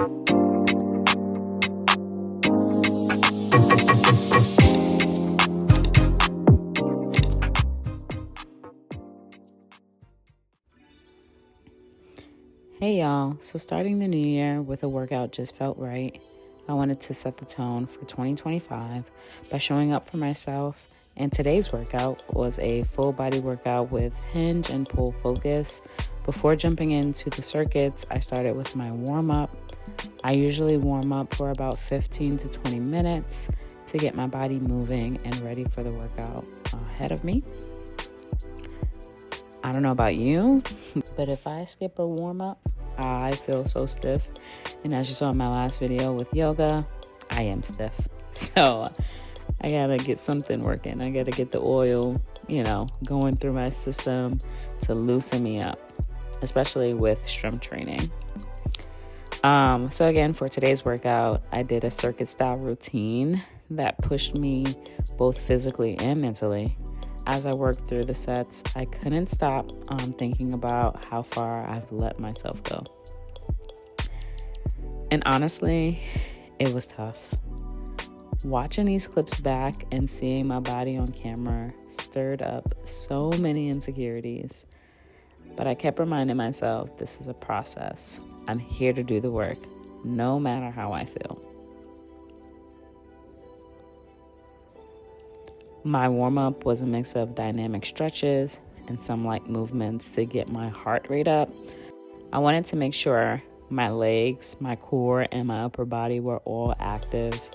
Hey y'all, so starting the new year with a workout just felt right. I wanted to set the tone for 2025 by showing up for myself, and today's workout was a full body workout with hinge and pull focus. Before jumping into the circuits, I started with my warm up. I usually warm up for about 15 to 20 minutes to get my body moving and ready for the workout ahead of me. I don't know about you, but if I skip a warm up, I feel so stiff. And as you saw in my last video with yoga, I am stiff. So I gotta get something working. I gotta get the oil, going through my system to loosen me up, especially with strength training. So again, for today's workout, I did a circuit style routine that pushed me both physically and mentally. As I worked through the sets, I couldn't stop thinking about how far I've let myself go. And honestly, it was tough. Watching these clips back and seeing my body on camera stirred up so many insecurities. But I kept reminding myself, this is a process. I'm here to do the work, no matter how I feel. My warm-up was a mix of dynamic stretches and some light movements to get my heart rate up. I wanted to make sure my legs, my core, and my upper body were all active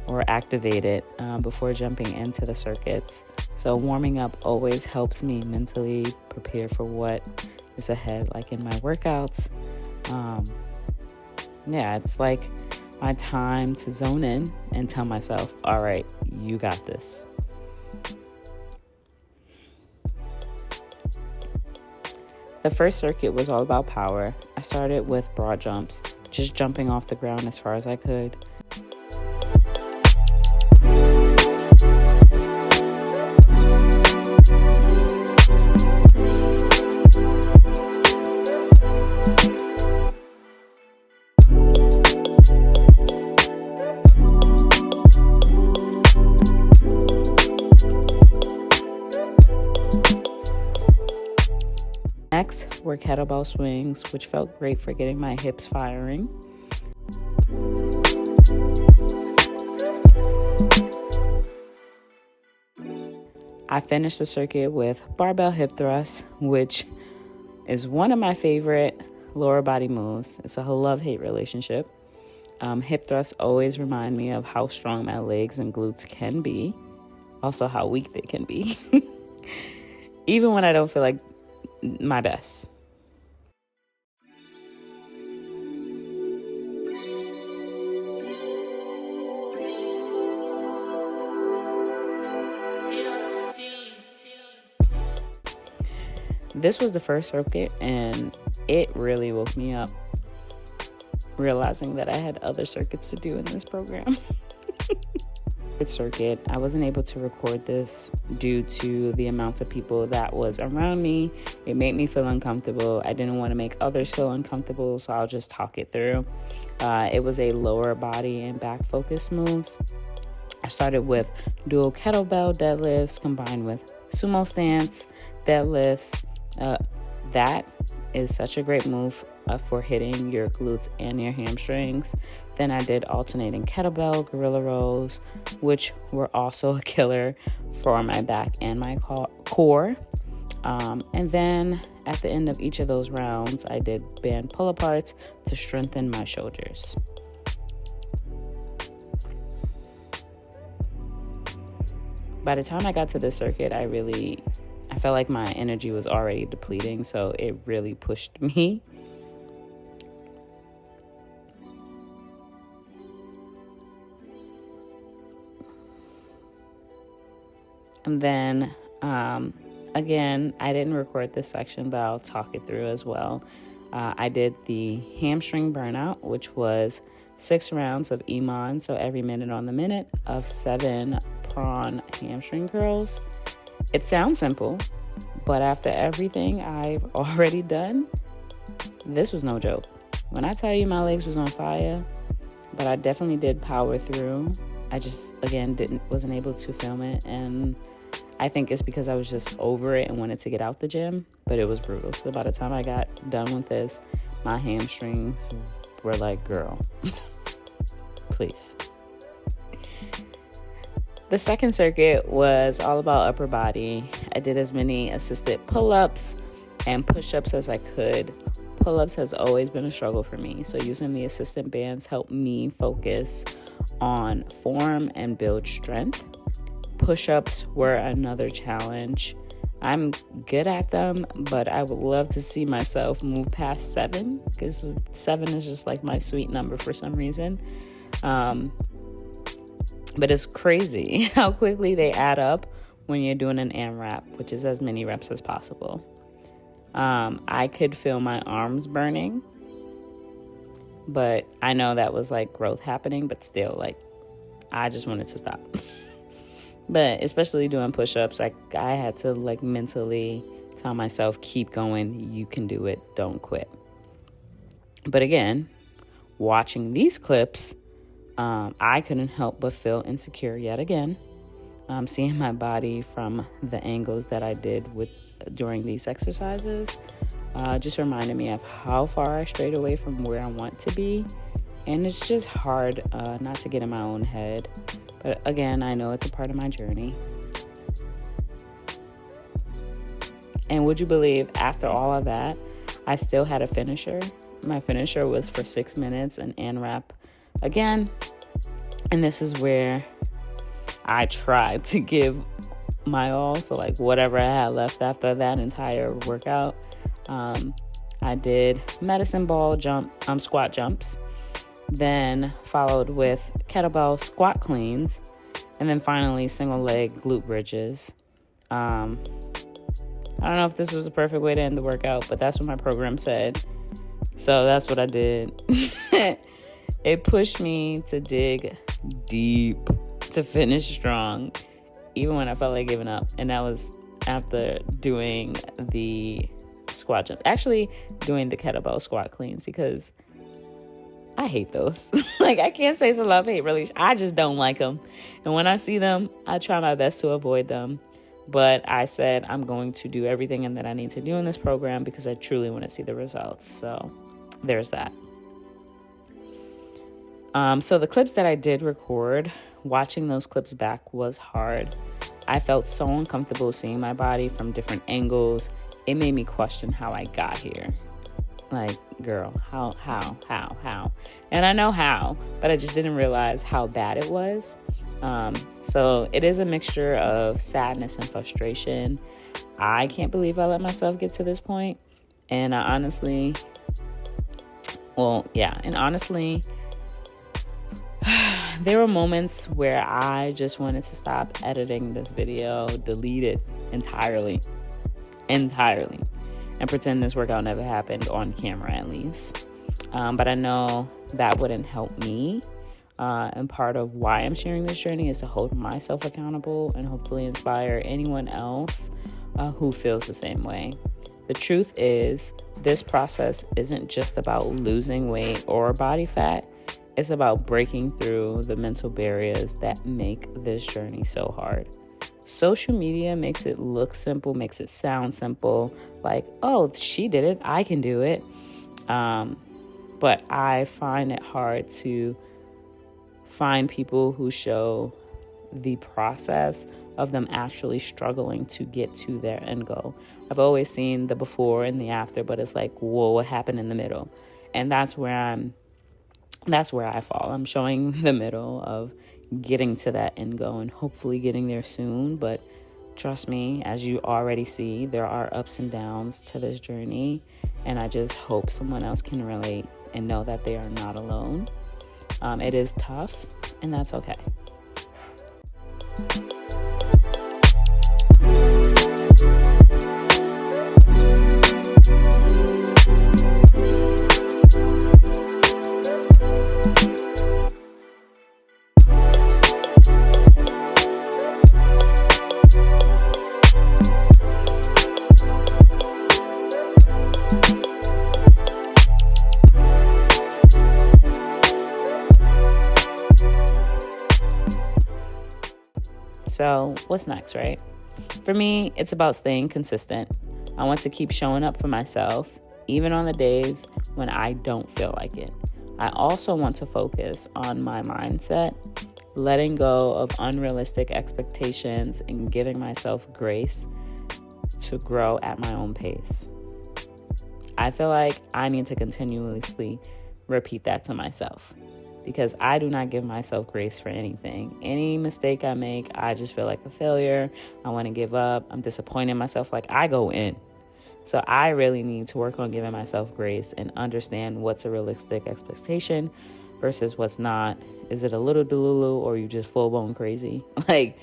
or activated before jumping into the circuits. So warming up always helps me mentally prepare for what is ahead, like in my workouts. It's like my time to zone in and tell myself, all right, you got this. The first circuit was all about power. I started with broad jumps, just jumping off the ground as far as I could. Next were kettlebell swings, which felt great for getting my hips firing. I finished the circuit with barbell hip thrusts, which is one of my favorite lower body moves. It's a love-hate relationship. Hip thrusts always remind me of how strong my legs and glutes can be, also how weak they can be, even when I don't feel like my best. This was the first circuit, and it really woke me up, realizing that I had other circuits to do in this program. Circuit, I wasn't able to record this due to the amount of people that was around me. It made me feel uncomfortable. I didn't want to make others feel uncomfortable, so I'll just talk it through. It was a lower body and back focus moves. I started with dual kettlebell deadlifts combined with sumo stance deadlifts. That is such a great move for hitting your glutes and your hamstrings. Then I did alternating kettlebell gorilla rows, which were also a killer for my back and my core. And then at the end of each of those rounds, I did band pull-aparts to strengthen my shoulders. By the time I got to this circuit, I felt like my energy was already depleting, so it really pushed me. And then, again, I didn't record this section, but I'll talk it through as well. I did the hamstring burnout, which was 6 rounds of EMON, so every minute on the minute of 7 prawn hamstring curls. It sounds simple, but after everything I've already done, this was no joke. When I tell you my legs was on fire, but I definitely did power through. I just, again, wasn't able to film it, and I think it's because I was just over it and wanted to get out the gym, but it was brutal. So by the time I got done with this, my hamstrings were like, girl, please. The second circuit was all about upper body. I did as many assisted pull-ups and push-ups as I could. Pull-ups has always been a struggle for me, so using the assistant bands helped me focus on form and build strength. Push-ups were another challenge. I'm good at them, but I would love to see myself move past 7, because 7 is just like my sweet number for some reason. But it's crazy how quickly they add up when you're doing an AMRAP, which is as many reps as possible. I could feel my arms burning, but I know that was like growth happening, but still, like, I just wanted to stop. But especially doing push-ups, I had to like mentally tell myself, keep going, you can do it, don't quit. But again, watching these clips, I couldn't help but feel insecure yet again. Seeing my body from the angles that I did during these exercises just reminded me of how far I strayed away from where I want to be. And it's just hard not to get in my own head. But again, I know it's a part of my journey. And would you believe, after all of that, I still had a finisher. My finisher was for 6 minutes, an AMRAP again. And this is where I tried to give my all. So like whatever I had left after that entire workout, I did medicine ball squat jumps, then followed with kettlebell squat cleans, and then finally single leg glute bridges. I don't know if this was the perfect way to end the workout, but that's what my program said. So that's what I did. It pushed me to dig deep, to finish strong, even when I felt like giving up. And that was after doing the squat jump. Actually, doing the kettlebell squat cleans, because I hate those. Like, I can't say it's a love-hate relationship. I just don't like them. And when I see them, I try my best to avoid them. But I said I'm going to do everything that I need to do in this program because I truly want to see the results. So there's that. So the clips that I did record, watching those clips back was hard. I felt so uncomfortable seeing my body from different angles. It made me question how I got here. Like, girl, how? And I know how, but I just didn't realize how bad it was. So it is a mixture of sadness and frustration. I can't believe I let myself get to this point. And honestly, there were moments where I just wanted to stop editing this video, delete it entirely, and pretend this workout never happened, on camera at least. But I know that wouldn't help me. And part of why I'm sharing this journey is to hold myself accountable and hopefully inspire anyone else who feels the same way. The truth is, this process isn't just about losing weight or body fat. It's about breaking through the mental barriers that make this journey so hard. Social media makes it look simple, makes it sound simple, like, oh, she did it, I can do it. But I find it hard to find people who show the process of them actually struggling to get to their end goal. I've always seen the before and the after, but it's like, whoa, what happened in the middle? And that's where I fall. I'm showing the middle of getting to that end goal and hopefully getting there soon. But trust me, as you already see, there are ups and downs to this journey. And I just hope someone else can relate and know that they are not alone. It is tough, and that's okay. So what's next, right? For me, it's about staying consistent. I want to keep showing up for myself, even on the days when I don't feel like it. I also want to focus on my mindset, letting go of unrealistic expectations and giving myself grace to grow at my own pace. I feel like I need to continuously repeat that to myself because I do not give myself grace for anything. Any mistake I make, I just feel like a failure. I want to give up. I'm disappointed in myself. Like, I go in. So I really need to work on giving myself grace and understand what's a realistic expectation versus what's not. Is it a little delulu or you just full-blown crazy? Like,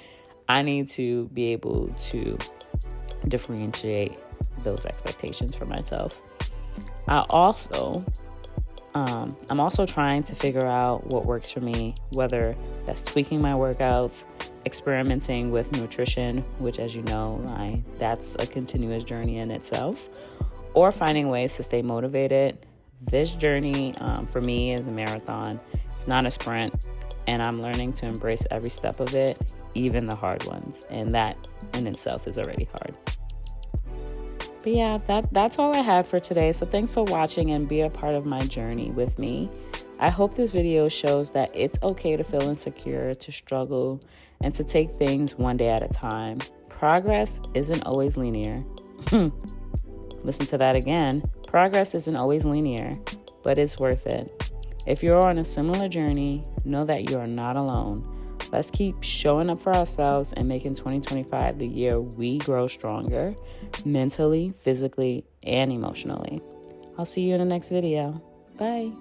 I need to be able to differentiate those expectations for myself. I'm also trying to figure out what works for me, whether that's tweaking my workouts, experimenting with nutrition, which, as you know, that's a continuous journey in itself, or finding ways to stay motivated. This journey for me is a marathon. It's not a sprint, and I'm learning to embrace every step of it, even the hard ones, and that in itself is already hard. But yeah, that's all I had for today. So thanks for watching and be a part of my journey with me. I hope this video shows that it's okay to feel insecure, to struggle, and to take things one day at a time. Progress isn't always linear. Listen to that again. Progress isn't always linear, but it's worth it. If you're on a similar journey, know that you are not alone. Let's keep showing up for ourselves and making 2025 the year we grow stronger, mentally, physically, and emotionally. I'll see you in the next video. Bye.